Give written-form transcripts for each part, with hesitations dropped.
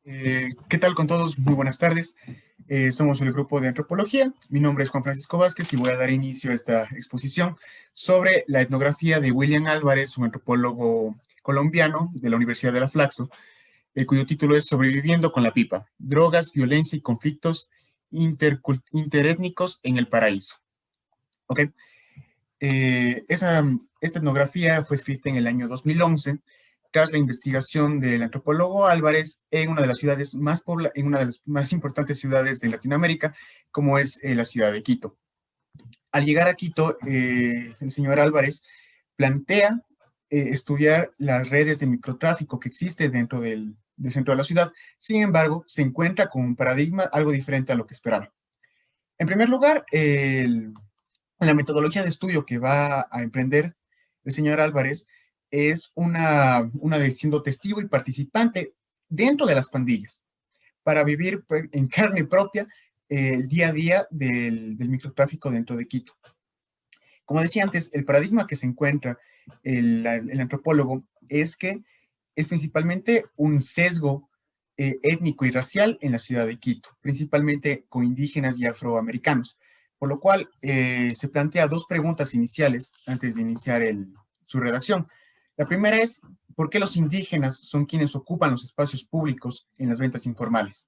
¿Qué tal con todos? Muy buenas tardes. Somos el grupo de antropología. Mi nombre es Juan Francisco Vázquez y voy a dar inicio a esta exposición sobre la etnografía de William Álvarez, un antropólogo colombiano de la Universidad de la Flaxo, cuyo título es Sobreviviendo con la pipa, drogas, violencia y conflictos interétnicos en el paraíso. ¿Ok? Esta etnografía fue escrita en el año 2011 tras la investigación del antropólogo Álvarez en una de las ciudades en una de las más importantes ciudades de Latinoamérica, como es la ciudad de Quito. Al llegar a Quito, el señor Álvarez plantea estudiar las redes de microtráfico que existe dentro del centro de la ciudad. Sin embargo, se encuentra con un paradigma algo diferente a lo que esperaba. En primer lugar, la metodología de estudio que va a emprender el señor Álvarez es una de siendo testigo y participante dentro de las pandillas, para vivir en carne propia el día a día del microtráfico dentro de Quito. Como decía antes, el paradigma que se encuentra el antropólogo es que es principalmente un sesgo étnico y racial en la ciudad de Quito, principalmente con indígenas y afroamericanos, por lo cual se plantea dos preguntas iniciales antes de iniciar su redacción. La primera es, ¿por qué los indígenas son quienes ocupan los espacios públicos en las ventas informales?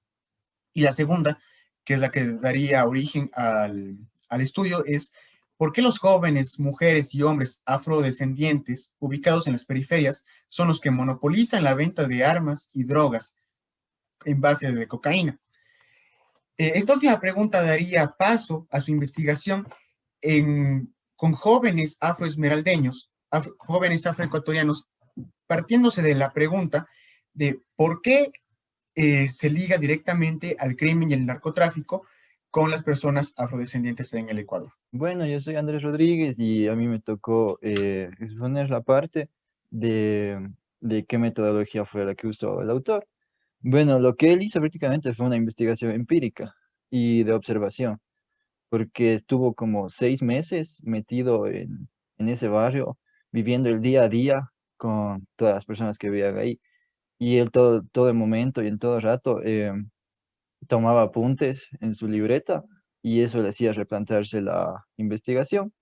Y la segunda, que es la que daría origen al estudio, es ¿por qué los jóvenes, mujeres y hombres afrodescendientes ubicados en las periferias son los que monopolizan la venta de armas y drogas en base de cocaína? Esta última pregunta daría paso a su investigación con jóvenes afroesmeraldeños, jóvenes afroecuatorianos, partiéndose de la pregunta de por qué se liga directamente al crimen y el narcotráfico con las personas afrodescendientes en el Ecuador. Bueno, yo soy Andrés Rodríguez y a mí me tocó exponer la parte de qué metodología fue la que usó el autor. Bueno, lo que él hizo prácticamente fue una investigación empírica y de observación, porque estuvo como 6 meses metido en ese barrio, viviendo el día a día con todas las personas que vivían ahí. Y él todo el momento y en todo rato tomaba apuntes en su libreta y eso le hacía replantearse la investigación.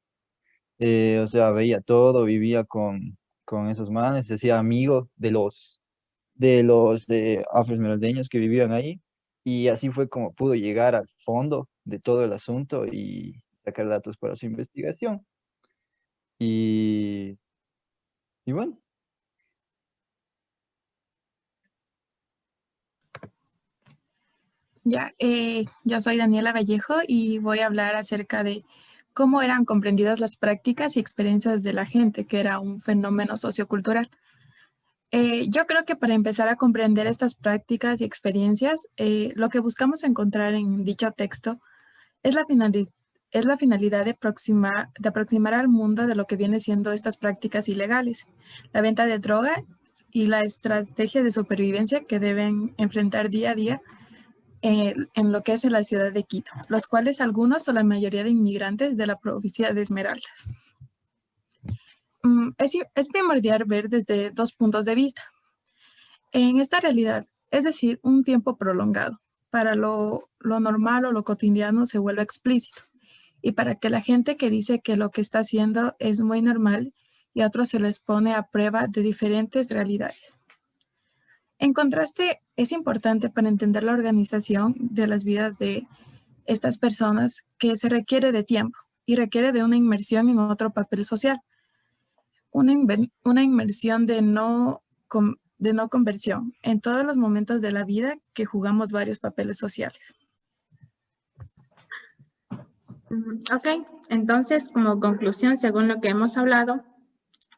O sea, veía todo, vivía con esos manes, se hacía amigo de afroesmeraldeños que vivían ahí y así fue como pudo llegar al fondo de todo el asunto y sacar datos para su investigación. Y, y bueno. Yo soy Daniela Vallejo y voy a hablar acerca de cómo eran comprendidas las prácticas y experiencias de la gente, que era un fenómeno sociocultural. Yo creo que para empezar a comprender estas prácticas y experiencias, lo que buscamos encontrar en dicho texto es es la finalidad de aproximar al mundo de lo que viene siendo estas prácticas ilegales, la venta de droga y la estrategia de supervivencia que deben enfrentar día a día en lo que es en la ciudad de Quito, los cuales algunos son la mayoría de inmigrantes de la provincia de Esmeraldas. Es primordial ver desde dos puntos de vista. En esta realidad, es decir, un tiempo prolongado, para lo normal o lo cotidiano se vuelve explícito, y para que la gente que dice que lo que está haciendo es muy normal y a otros se les pone a prueba de diferentes realidades. En contraste, es importante para entender la organización de las vidas de estas personas que se requiere de tiempo y requiere de una inmersión en otro papel social, una inmersión de no conversión en todos los momentos de la vida que jugamos varios papeles sociales. Ok, entonces como conclusión, según lo que hemos hablado,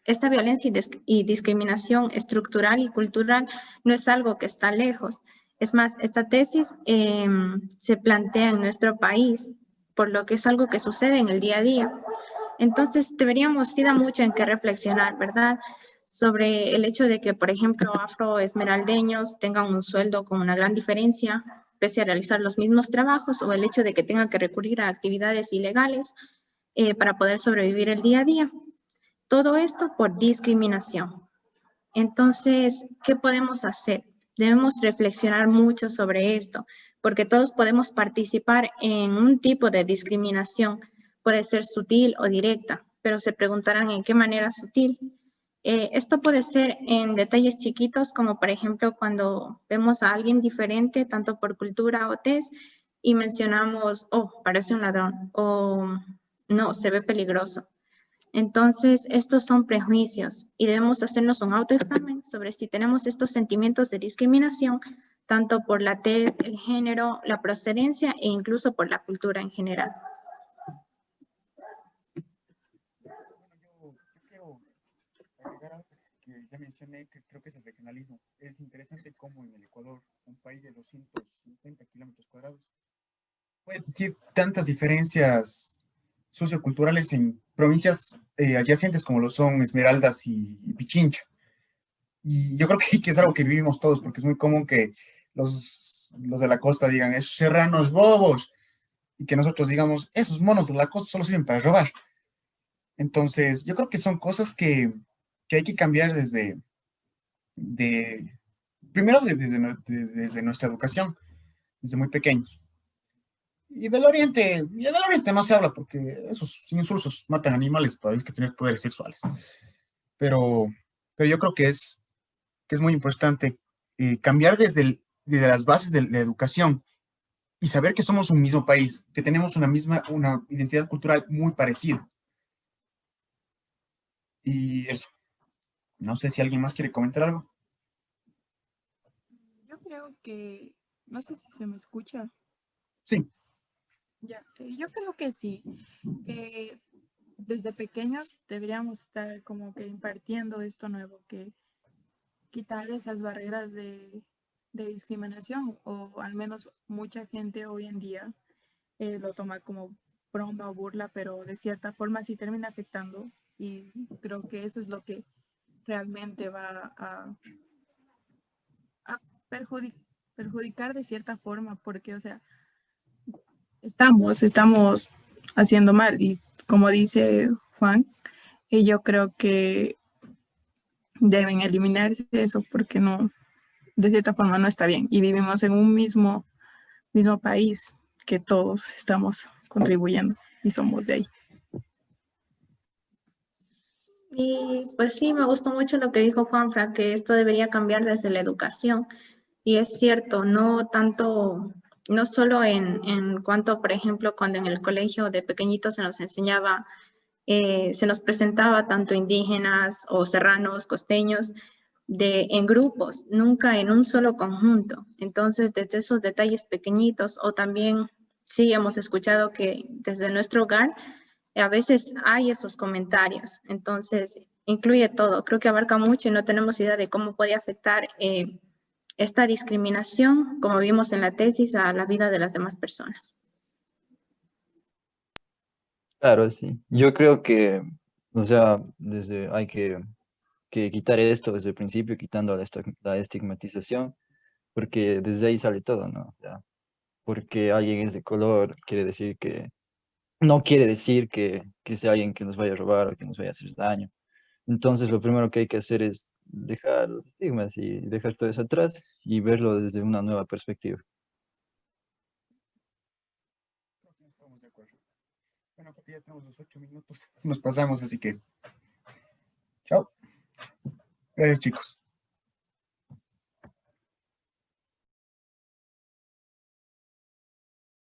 esta violencia y discriminación estructural y cultural no es algo que está lejos. Es más, esta tesis se plantea en nuestro país, por lo que es algo que sucede en el día a día. Entonces, sí da mucho en qué reflexionar, ¿verdad? Sobre el hecho de que, por ejemplo, afroesmeraldeños tengan un sueldo con una gran diferencia, pese a realizar los mismos trabajos, o el hecho de que tengan que recurrir a actividades ilegales para poder sobrevivir el día a día. Todo esto por discriminación. Entonces, ¿qué podemos hacer? Debemos reflexionar mucho sobre esto, porque todos podemos participar en un tipo de discriminación. Puede ser sutil o directa, pero se preguntarán en qué manera sutil. Esto puede ser en detalles chiquitos, como por ejemplo cuando vemos a alguien diferente, tanto por cultura o tez, y mencionamos, oh, parece un ladrón, o no, se ve peligroso. Entonces, estos son prejuicios y debemos hacernos un autoexamen sobre si tenemos estos sentimientos de discriminación, tanto por la tez, el género, la procedencia e incluso por la cultura en general. Yo quiero agregar algo que ya mencioné, que creo que es el regionalismo. Es interesante cómo en el Ecuador, un país de 250 kilómetros cuadrados, puede existir tantas diferencias socioculturales en provincias adyacentes como lo son Esmeraldas y Pichincha. Y yo creo que es algo que vivimos todos, porque es muy común que los de la costa digan, esos serranos bobos, y que nosotros digamos, esos monos de la costa solo sirven para robar. Entonces, yo creo que son cosas que hay que cambiar de primero desde nuestra educación, desde muy pequeños. Y del oriente no se habla porque esos insulsos matan animales, todavía que tener poderes sexuales. Pero, pero yo creo que es muy importante cambiar desde las bases de la educación y saber que somos un mismo país, que tenemos una identidad cultural muy parecida. Y eso, no sé si alguien más quiere comentar algo. Yo creo que, no sé si se me escucha. Sí, Ya, yo creo que sí, que desde pequeños deberíamos estar como que impartiendo esto nuevo, que quitar esas barreras de discriminación, o al menos mucha gente hoy en día lo toma como broma o burla, pero de cierta forma sí termina afectando, y creo que eso es lo que realmente va a perjudicar de cierta forma, porque, o sea, estamos haciendo mal, y como dice Juan, yo creo que deben eliminarse eso porque no, de cierta forma no está bien, y vivimos en un mismo país que todos estamos contribuyendo y somos de ahí. Y pues sí, me gustó mucho lo que dijo Juanfra, que esto debería cambiar desde la educación. Y es cierto, no tanto, no solo en cuanto, por ejemplo, cuando en el colegio de pequeñitos se nos enseñaba, se nos presentaba tanto indígenas o serranos, costeños, en grupos, nunca en un solo conjunto. Entonces, desde esos detalles pequeñitos, o también sí hemos escuchado que desde nuestro hogar a veces hay esos comentarios. Entonces, incluye todo. Creo que abarca mucho y no tenemos idea de cómo puede afectar esta discriminación, como vimos en la tesis, a la vida de las demás personas. Claro, sí. Yo creo que, o sea, hay que quitar esto desde el principio, quitando la estigmatización, porque desde ahí sale todo, ¿no? O sea, porque alguien es de color, no quiere decir que sea alguien que nos vaya a robar o que nos vaya a hacer daño. Entonces, lo primero que hay que hacer es dejar los estigmas y dejar todo eso atrás y verlo desde una nueva perspectiva. creo que no estamos de acuerdo. Bueno, porque ya tenemos los 8 minutos. Nos pasamos, así que chao. Gracias, chicos.